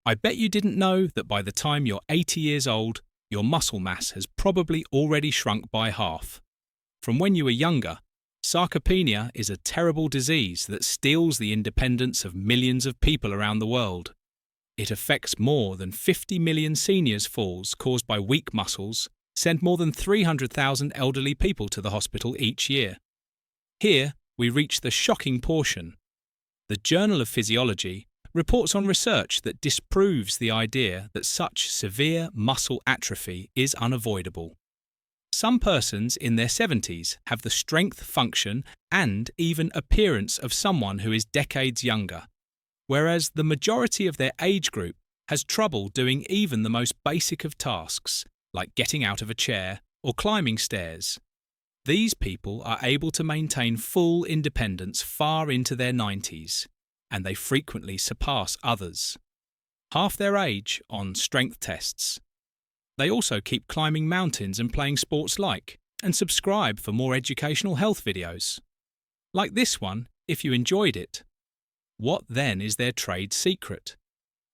I bet you didn't know that by the time you're 80 years old, your muscle mass has probably already shrunk by half. From when you were younger, sarcopenia is a terrible disease that steals the independence of millions of people around the world. It affects more than 50 million seniors. Falls caused by weak muscles send more than 300,000 elderly people to the hospital each year. Here, we reach the shocking portion. The Journal of Physiology reports on research that disproves the idea that such severe muscle atrophy is unavoidable. Some persons in their 70s have the strength, function, and even appearance of someone who is decades younger, whereas the majority of their age group has trouble doing even the most basic of tasks, like getting out of a chair or climbing stairs. These people are able to maintain full independence far into their 90s, and they frequently surpass others. Half their age on strength tests. They also keep climbing mountains and playing sports and subscribe for more educational health videos. Like this one, if you enjoyed it. What then is their trade secret?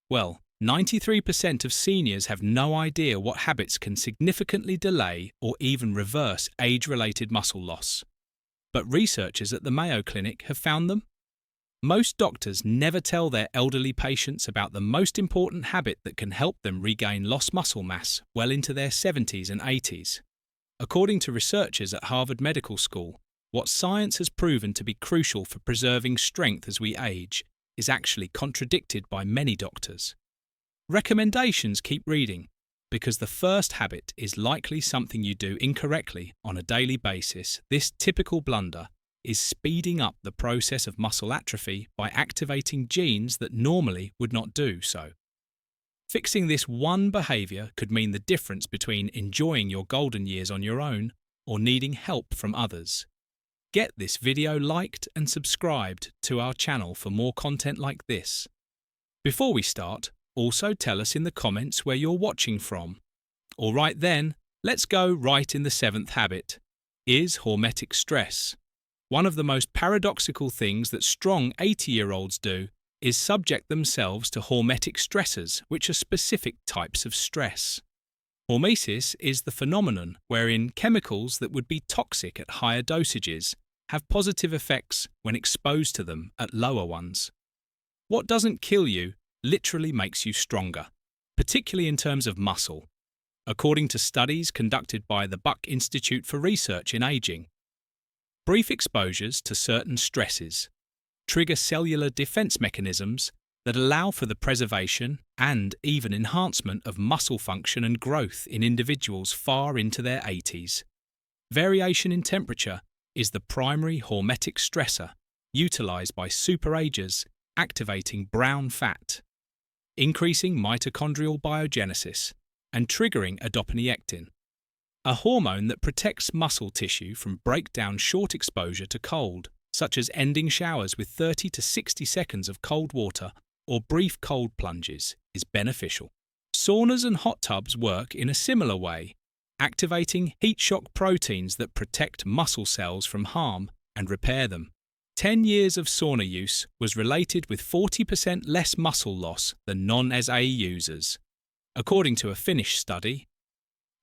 Well, 93% of seniors have no idea what habits can significantly delay or even reverse age-related muscle loss. But researchers at the Mayo Clinic have found them. Most doctors never tell their elderly patients about the most important habit that can help them regain lost muscle mass well into their 70s and 80s. According to researchers at Harvard Medical School, what science has proven to be crucial for preserving strength as we age is actually contradicted by many doctors. Recommendations keep reading, because the first habit is likely something you do incorrectly on a daily basis. This typical blunder is speeding up the process of muscle atrophy by activating genes that normally would not do so. Fixing this one behavior could mean the difference between enjoying your golden years on your own or needing help from others. Get this video liked and subscribed to our channel for more content like this. Before we start, also tell us in the comments where you're watching from. All right then, let's go right in the 7th habit. Is hormetic stress. One of the most paradoxical things that strong 80-year-olds do is subject themselves to hormetic stressors, which are specific types of stress. Hormesis is the phenomenon wherein chemicals that would be toxic at higher dosages have positive effects when exposed to them at lower ones. What doesn't kill you literally makes you stronger, particularly in terms of muscle, according to studies conducted by the Buck Institute for Research in Aging. Brief exposures to certain stresses trigger cellular defense mechanisms that allow for the preservation and even enhancement of muscle function and growth in individuals far into their 80s. Variation in temperature is the primary hormetic stressor utilized by superagers, activating brown fat, increasing mitochondrial biogenesis, and triggering adiponectin, a hormone that protects muscle tissue from breakdown short exposure to cold, such as ending showers with 30 to 60 seconds of cold water or brief cold plunges, is beneficial. Saunas and hot tubs work in a similar way, activating heat shock proteins that protect muscle cells from harm and repair them. 10 years of sauna use was related with 40% less muscle loss than non-SA users. According to a Finnish study,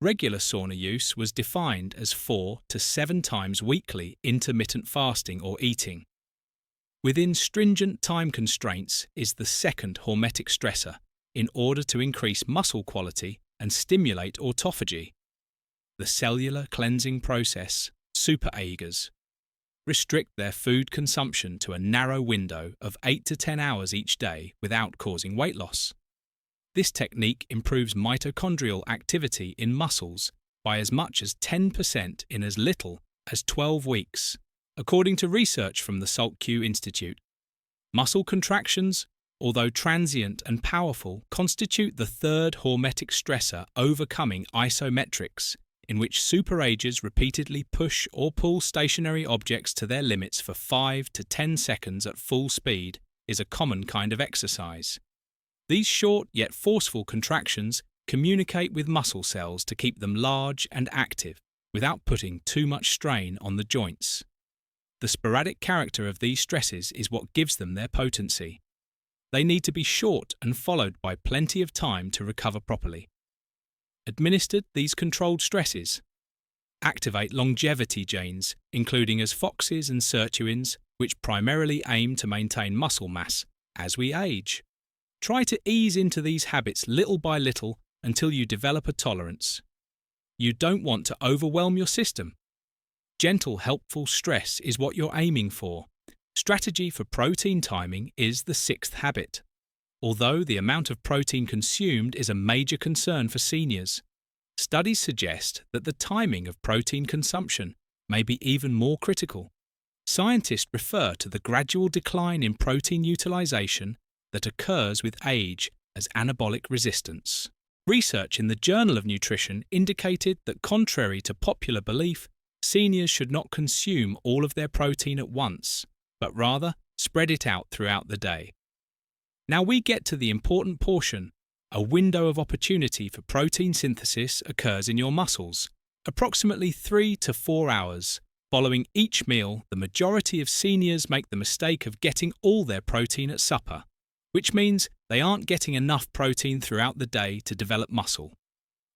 regular sauna use was defined as 4 to 7 times weekly intermittent fasting or eating. Within stringent time constraints is the second hormetic stressor in order to increase muscle quality and stimulate autophagy. The cellular cleansing process, superagers, restrict their food consumption to a narrow window of 8 to 10 hours each day without causing weight loss. This technique improves mitochondrial activity in muscles by as much as 10% in as little as 12 weeks, according to research from the Salk Institute. Muscle contractions, although transient and powerful, constitute the third hormetic stressor overcoming isometrics, in which superagers repeatedly push or pull stationary objects to their limits for 5 to 10 seconds at full speed, is a common kind of exercise. These short yet forceful contractions communicate with muscle cells to keep them large and active without putting too much strain on the joints. The sporadic character of these stresses is what gives them their potency. they need to be short and followed by plenty of time to recover properly. Administered these controlled stresses activate longevity genes, including as foxes and sirtuins, which primarily aim to maintain muscle mass as we age. Try to ease into these habits little by little until you develop a tolerance. You don't want to overwhelm your system. Gentle, helpful stress is what you're aiming for. Strategy for protein timing is the sixth habit. Although the amount of protein consumed is a major concern for seniors, studies suggest that the timing of protein consumption may be even more critical. Scientists refer to the gradual decline in protein utilization that occurs with age as anabolic resistance. Research in the Journal of Nutrition indicated that, contrary to popular belief, seniors should not consume all of their protein at once, but rather spread it out throughout the day. Now we get to the important portion. A window of opportunity for protein synthesis occurs in your muscles, approximately 3 to 4 hours. Following each meal, the majority of seniors make the mistake of getting all their protein at supper, which means they aren't getting enough protein throughout the day to develop muscle.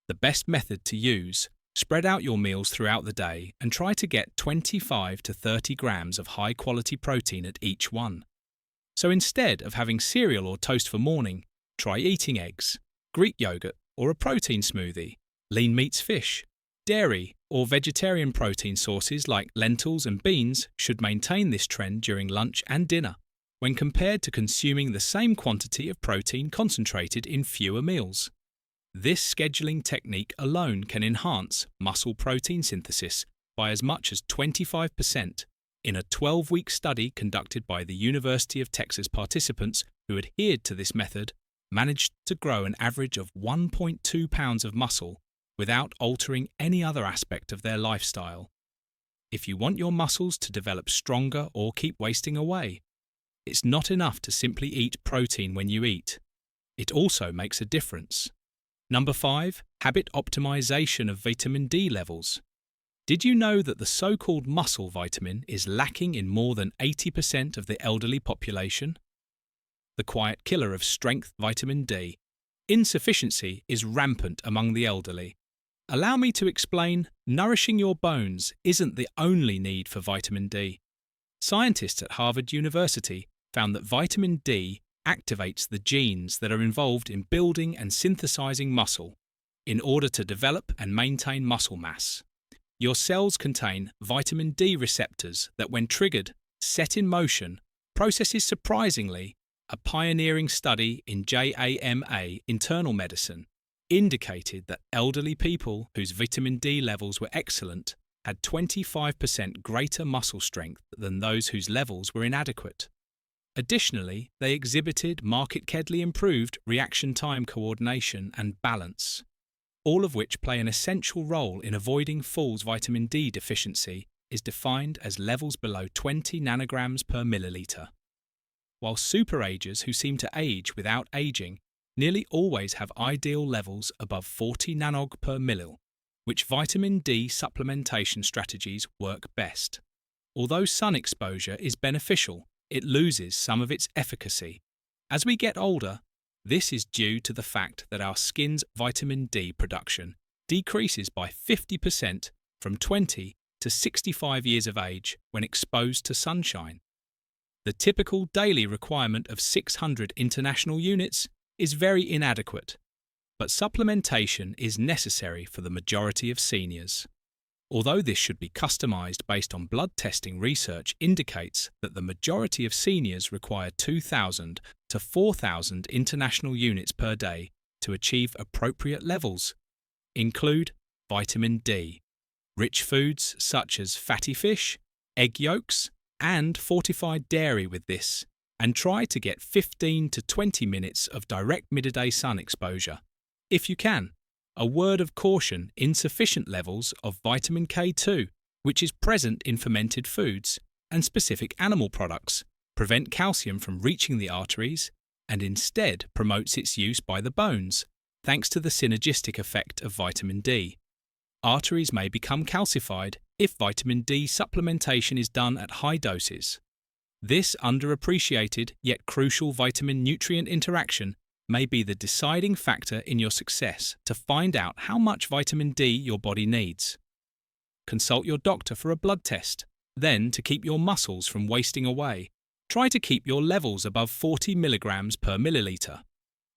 The best method to use: spread out your meals throughout the day and try to get 25 to 30 grams of high-quality protein at each one. So instead of having cereal or toast for morning, try eating eggs, Greek yogurt, or a protein smoothie, lean meats, fish, dairy, or vegetarian protein sources like lentils and beans should maintain this trend during lunch and dinner, when compared to consuming the same quantity of protein concentrated in fewer meals. This scheduling technique alone can enhance muscle protein synthesis by as much as 25%. In a 12-week study conducted by the University of Texas, participants who adhered to this method managed to grow an average of 1.2 pounds of muscle without altering any other aspect of their lifestyle. If you want your muscles to develop stronger or keep wasting away, it's not enough to simply eat protein when you eat. It also makes a difference. Number 5, habit optimization of vitamin D levels. Did you know that the so-called muscle vitamin is lacking in more than 80% of the elderly population? The quiet killer of strength, vitamin D. Insufficiency is rampant among the elderly. Allow me to explain, nourishing your bones isn't the only need for vitamin D. Scientists at Harvard University found that vitamin D activates the genes that are involved in building and synthesizing muscle in order to develop and maintain muscle mass. Your cells contain vitamin D receptors that, when triggered, set in motion processes. Surprisingly, a pioneering study in JAMA internal medicine indicated that elderly people whose vitamin D levels were excellent had 25% greater muscle strength than those whose levels were inadequate. Additionally, they exhibited markedly improved reaction time coordination and balance, all of which play an essential role in avoiding falls. Vitamin D deficiency is defined as levels below 20 nanograms per milliliter. While superagers who seem to age without aging nearly always have ideal levels above 40 nanog per millil, which vitamin D supplementation strategies work best. Although sun exposure is beneficial, it loses some of its efficacy. As we get older, this is due to the fact that our skin's vitamin D production decreases by 50% from 20 to 65 years of age when exposed to sunshine. The typical daily requirement of 600 international units is very inadequate, but supplementation is necessary for the majority of seniors. Although this should be customized based on blood testing, research indicates that the majority of seniors require 2,000 to 4,000 international units per day to achieve appropriate levels. Include vitamin D, rich foods such as fatty fish, egg yolks, and fortified dairy with this, and try to get 15 to 20 minutes of direct midday sun exposure. If you can. A word of caution: insufficient levels of vitamin K2, which is present in fermented foods and specific animal products, prevent calcium from reaching the arteries and instead promotes its use by the bones, thanks to the synergistic effect of vitamin D. Arteries may become calcified if vitamin D supplementation is done at high doses. This underappreciated yet crucial vitamin-nutrient interaction may be the deciding factor in your success to find out how much vitamin D your body needs. Consult your doctor for a blood test. Then, to keep your muscles from wasting away, try to keep your levels above 40 milligrams per milliliter.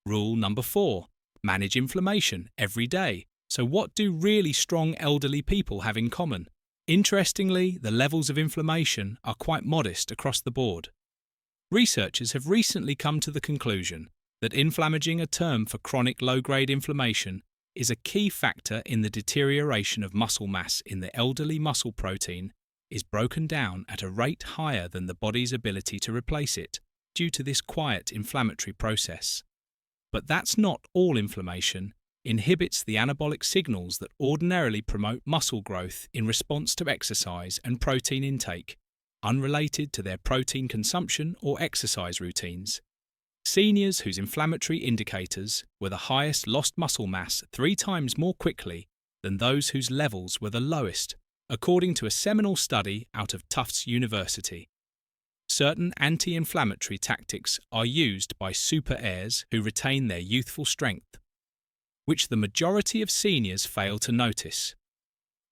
Rule number 4. Manage inflammation every day. So what do really strong elderly people have in common? Interestingly, the levels of inflammation are quite modest across the board. Researchers have recently come to the conclusion that inflammaging, a term for chronic low-grade inflammation, is a key factor in the deterioration of muscle mass in the elderly. Muscle protein is broken down at a rate higher than the body's ability to replace it due to this quiet inflammatory process. But that's not all. Inflammation inhibits the anabolic signals that ordinarily promote muscle growth in response to exercise and protein intake, unrelated to their protein consumption or exercise routines. Seniors whose inflammatory indicators were the highest lost muscle mass 3 times more quickly than those whose levels were the lowest, according to a seminal study out of Tufts University. Certain anti-inflammatory tactics are used by super heirs who retain their youthful strength, which the majority of seniors fail to notice.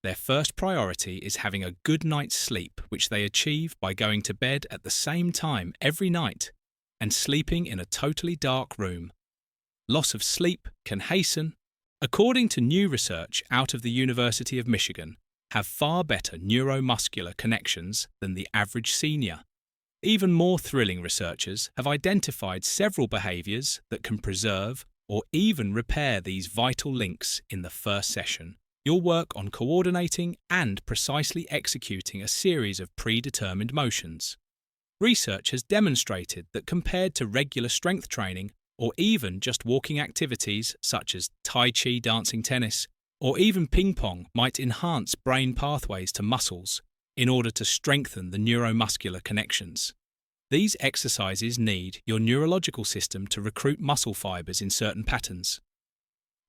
Their first priority is having a good night's sleep, which they achieve by going to bed at the same time every night and sleeping in a totally dark room. Loss of sleep can hasten, according to new research out of the University of Michigan, have far better neuromuscular connections than the average senior. Even more thrilling, researchers have identified several behaviors that can preserve or even repair these vital links in the first session. You'll work on coordinating and precisely executing a series of predetermined motions. Research has demonstrated that compared to regular strength training or even just walking activities such as Tai Chi, dancing, tennis, or even ping pong might enhance brain pathways to muscles in order to strengthen the neuromuscular connections. These exercises need your neurological system to recruit muscle fibers in certain patterns.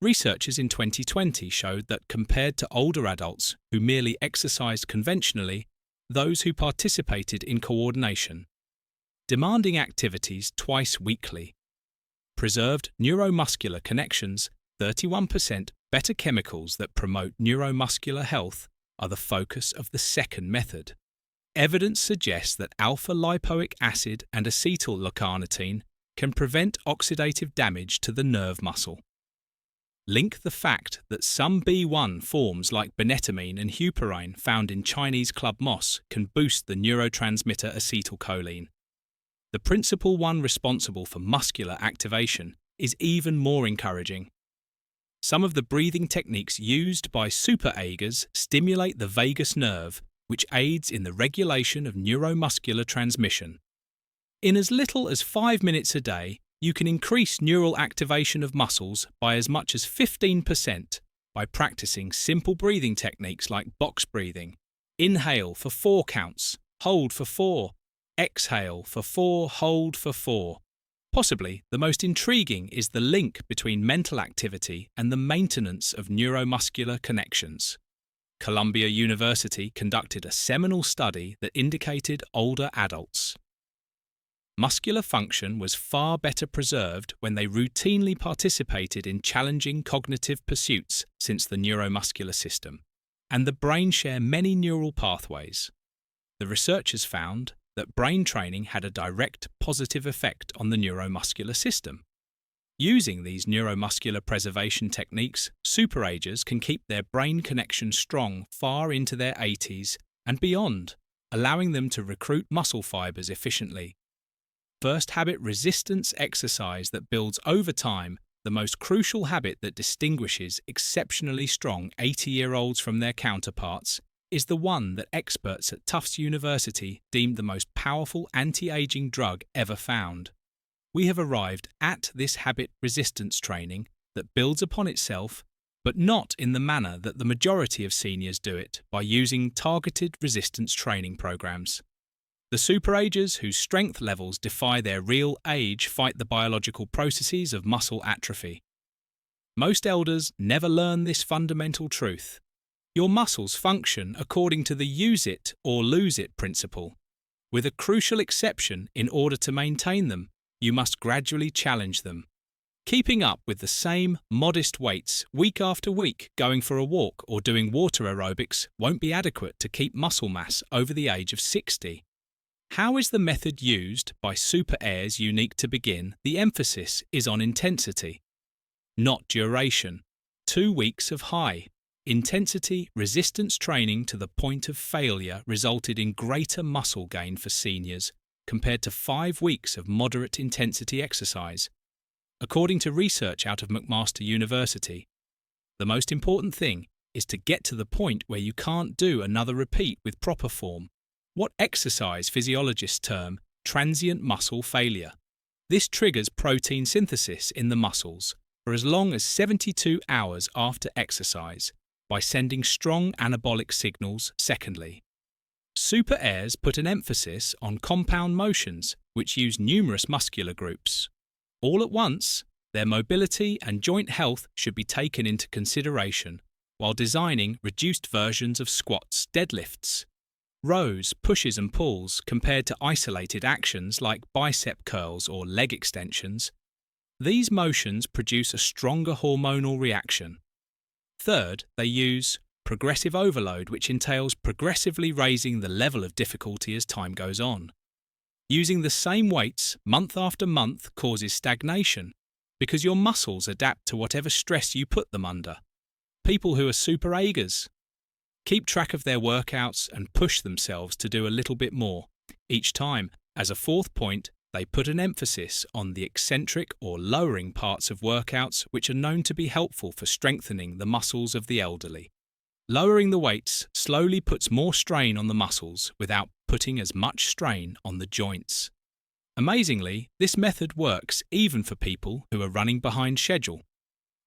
Researchers in 2020 showed that compared to older adults who merely exercised conventionally, those who participated in coordination, demanding activities twice weekly, preserved neuromuscular connections. 31% better chemicals that promote neuromuscular health are the focus of the second method. Evidence suggests that alpha-lipoic acid and acetyl-L-carnitine can prevent oxidative damage to the nerve muscle. Link the fact that some B1 forms like benetamine and huperin found in Chinese club moss can boost the neurotransmitter acetylcholine. The principal one responsible for muscular activation is even more encouraging. Some of the breathing techniques used by super-agers stimulate the vagus nerve, which aids in the regulation of neuromuscular transmission. In as little as 5 minutes a day, you can increase neural activation of muscles by as much as 15% by practicing simple breathing techniques like box breathing. Inhale for 4 counts, hold for 4, exhale for 4, hold for 4. Possibly the most intriguing is the link between mental activity and the maintenance of neuromuscular connections. Columbia University conducted a seminal study that indicated older adults. Muscular function was far better preserved when they routinely participated in challenging cognitive pursuits since the neuromuscular system and the brain share many neural pathways. The researchers found that brain training had a direct positive effect on the neuromuscular system. Using these neuromuscular preservation techniques, superagers can keep their brain connection strong far into their 80s and beyond, allowing them to recruit muscle fibers efficiently. First habit: resistance exercise that builds over time, the most crucial habit that distinguishes exceptionally strong 80-year-olds from their counterparts, is the one that experts at Tufts University deemed the most powerful anti-aging drug ever found. We have arrived at this habit resistance training that builds upon itself, but not in the manner that the majority of seniors do it, by using targeted resistance training programs. The superagers whose strength levels defy their real age fight the biological processes of muscle atrophy. Most elders never learn this fundamental truth. Your muscles function according to the use it or lose it principle. With a crucial exception: in order to maintain them, you must gradually challenge them. Keeping up with the same modest weights week after week, going for a walk or doing water aerobics won't be adequate to keep muscle mass over the age of 60. How is the method used by Super Airs unique? To begin, the emphasis is on intensity, not duration. 2 weeks of high intensity resistance training to the point of failure resulted in greater muscle gain for seniors compared to 5 weeks of moderate intensity exercise. According to research out of McMaster University, the most important thing is to get to the point where you can't do another repeat with proper form, what exercise physiologists term transient muscle failure. This triggers protein synthesis in the muscles for as long as 72 hours after exercise by sending strong anabolic signals. Secondly, Super Airs put an emphasis on compound motions which use numerous muscular groups. All at once, their mobility and joint health should be taken into consideration while designing reduced versions of squats, deadlifts, rows, pushes and pulls compared to isolated actions like bicep curls or leg extensions. These motions produce a stronger hormonal reaction. Third, they use progressive overload, which entails progressively raising the level of difficulty as time goes on. Using the same weights month after month causes stagnation because your muscles adapt to whatever stress you put them under. People who are super eagers keep track of their workouts and push themselves to do a little bit more each time. As a fourth point, they put an emphasis on the eccentric or lowering parts of workouts which are known to be helpful for strengthening the muscles of the elderly. Lowering the weights slowly puts more strain on the muscles without putting as much strain on the joints. Amazingly, this method works even for people who are running behind schedule.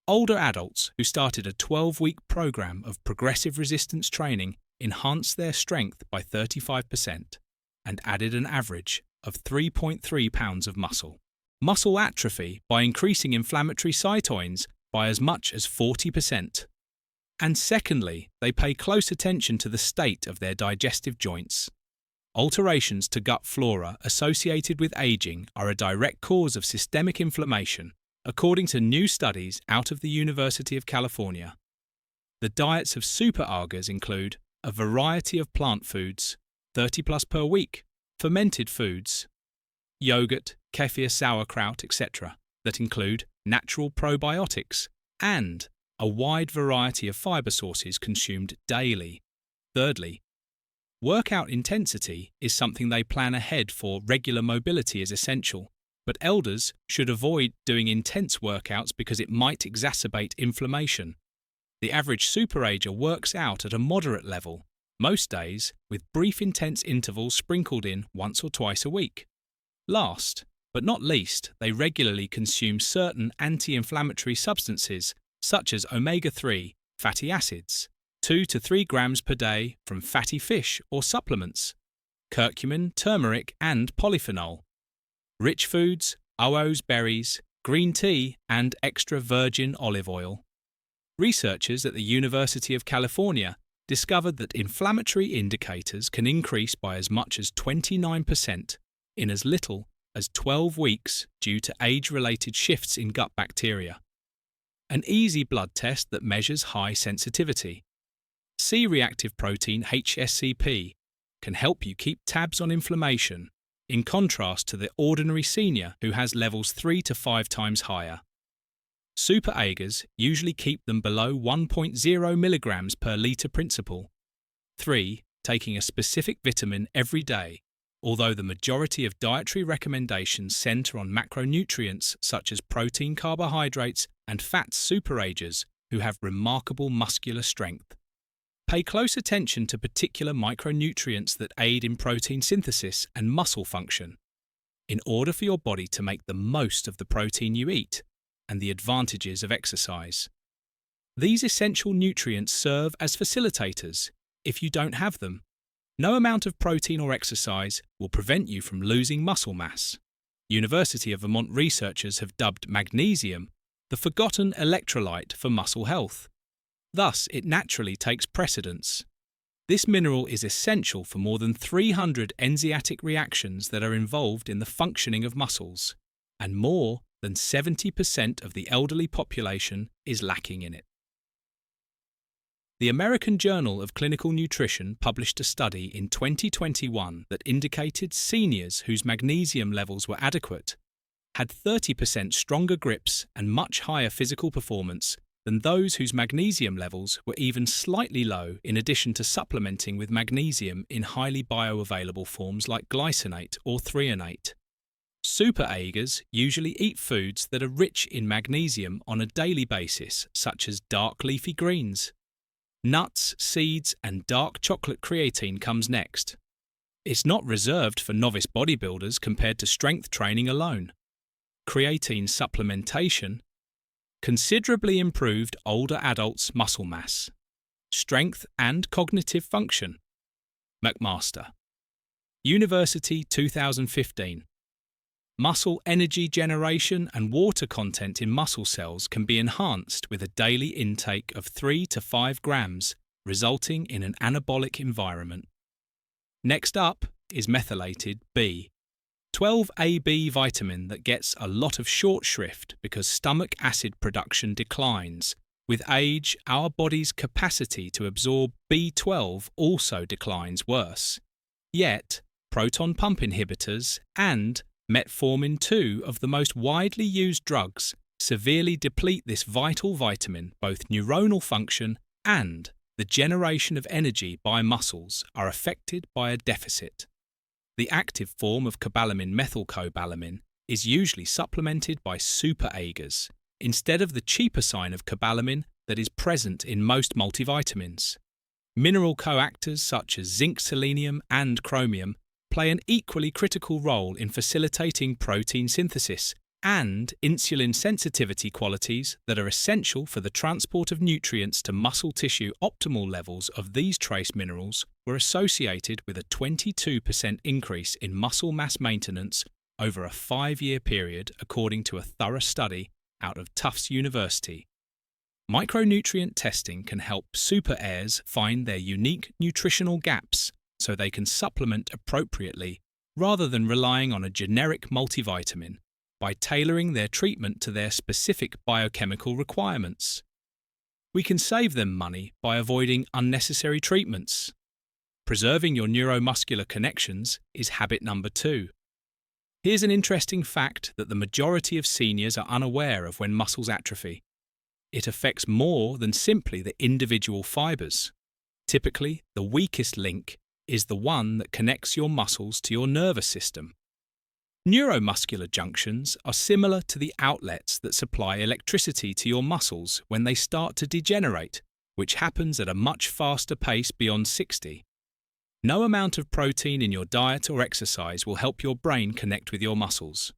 Older adults who started a 12-week program of progressive resistance training enhanced their strength by 35% and added an average of 3.3 pounds of muscle. Muscle atrophy by increasing inflammatory cytokines by as much as 40%. And secondly, they pay close attention to the state of their digestive joints. Alterations to gut flora associated with aging are a direct cause of systemic inflammation, according to new studies out of the University of California. The diets of super augers include a variety of plant foods, 30 plus per week, fermented foods, yogurt, kefir, sauerkraut, etc., that include natural probiotics, and a wide variety of fiber sources consumed daily. Thirdly, workout intensity is something they plan ahead for. Regular mobility is essential, but elders should avoid doing intense workouts because it might exacerbate inflammation. The average superager works out at a moderate level, most days with brief intense intervals sprinkled in once or twice a week. Last, but not least, they regularly consume certain anti-inflammatory substances such as omega-3 fatty acids, 2 to 3 grams per day from fatty fish or supplements, curcumin, turmeric and polyphenol, rich foods, owos berries, green tea and extra virgin olive oil. Researchers at the University of California discovered that inflammatory indicators can increase by as much as 29% in as little as 12 weeks due to age-related shifts in gut bacteria. An easy blood test that measures high sensitivity, C-reactive protein HSCP, can help you keep tabs on inflammation, in contrast to the ordinary senior who has levels 3 to 5 times higher. Super agers usually keep them below 1.0 milligrams per litre principle. 3. Taking a specific vitamin every day, although the majority of dietary recommendations centre on macronutrients such as protein, carbohydrates and fats. Superagers who have remarkable muscular strength. Pay close attention to particular micronutrients that aid in protein synthesis and muscle function, in order for your body to make the most of the protein you eat and the advantages of exercise. These essential nutrients serve as facilitators. If you don't have them, no amount of protein or exercise will prevent you from losing muscle mass. University of Vermont researchers have dubbed magnesium the forgotten electrolyte for muscle health. Thus, it naturally takes precedence. This mineral is essential for more than 300 enzymatic reactions that are involved in the functioning of muscles, and more than 70% of the elderly population is lacking in it. The American Journal of Clinical Nutrition published a study in 2021 that indicated seniors whose magnesium levels were adequate had 30% stronger grips and much higher physical performance than those whose magnesium levels were even slightly low, in addition to supplementing with magnesium in highly bioavailable forms like glycinate or threonate. Superagers usually eat foods that are rich in magnesium on a daily basis, such as dark leafy greens. Nuts, seeds, and dark chocolate creatine comes next. It's not reserved for novice bodybuilders compared to strength training alone. Creatine supplementation considerably improved older adults' muscle mass, strength, and cognitive function. McMaster. University 2015. Muscle energy generation and water content in muscle cells can be enhanced with a daily intake of 3 to 5 grams, resulting in an anabolic environment. Next up is methylated B, 12-AB vitamin that gets a lot of short shrift because stomach acid production declines. With age, our body's capacity to absorb B12 also declines worse. Yet, proton pump inhibitors and metformin, two of the most widely used drugs, severely deplete this vital vitamin. Both neuronal function and the generation of energy by muscles are affected by a deficit. The active form of cobalamin methylcobalamin is usually supplemented by superagers, instead of the cheaper sign of cobalamin that is present in most multivitamins. Mineral coactors such as zinc, selenium, and chromium play an equally critical role in facilitating protein synthesis and insulin sensitivity qualities that are essential for the transport of nutrients to muscle tissue. Optimal levels of these trace minerals were associated with a 22% increase in muscle mass maintenance over a 5-year period, according to a thorough study out of Tufts University. Micronutrient testing can help super heirs find their unique nutritional gaps so they can supplement appropriately rather than relying on a generic multivitamin, by tailoring their treatment to their specific biochemical requirements. We can save them money by avoiding unnecessary treatments. Preserving your neuromuscular connections is habit number 2. Here's an interesting fact that the majority of seniors are unaware of when muscles atrophy. It affects more than simply the individual fibers. Typically, the weakest link is the one that connects your muscles to your nervous system. Neuromuscular junctions are similar to the outlets that supply electricity to your muscles when they start to degenerate, which happens at a much faster pace beyond 60. No amount of protein in your diet or exercise will help your brain connect with your muscles.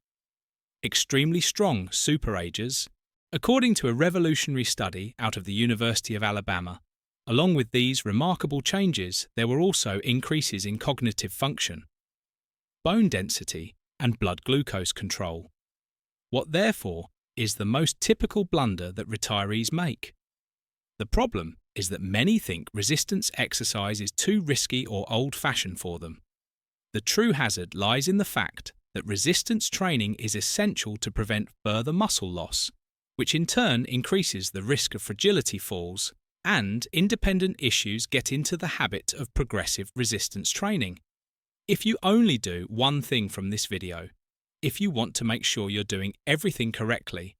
Extremely strong superagers, according to a revolutionary study out of the University of Alabama. Along with these remarkable changes, there were also increases in cognitive function, bone density, and blood glucose control. What therefore is the most typical blunder that retirees make? The problem is that many think resistance exercise is too risky or old-fashioned for them. The true hazard lies in the fact that resistance training is essential to prevent further muscle loss, which in turn increases the risk of fragility falls, and independent issues get into the habit of progressive resistance training. If you only do one thing from this video, if you want to make sure you're doing everything correctly,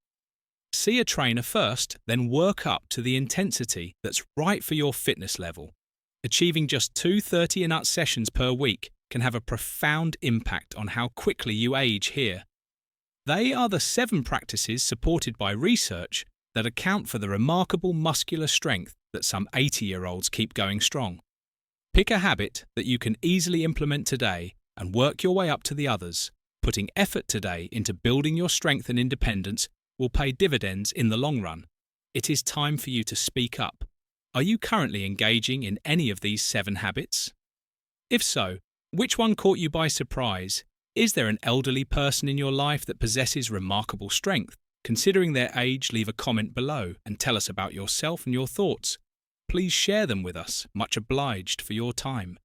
see a trainer first, then work up to the intensity that's right for your fitness level. Achieving just 2 30-minute sessions per week can have a profound impact on how quickly you age here. They are the 7 practices supported by research that account for the remarkable muscular strength that some 80-year-olds keep going strong. Pick a habit that you can easily implement today and work your way up to the others. Putting effort today into building your strength and independence will pay dividends in the long run. It is time for you to speak up. Are you currently engaging in any of these 7 habits? If so, which one caught you by surprise? Is there an elderly person in your life that possesses remarkable strength? Considering their age, leave a comment below and tell us about yourself and your thoughts. please share them with us. Much obliged for your time.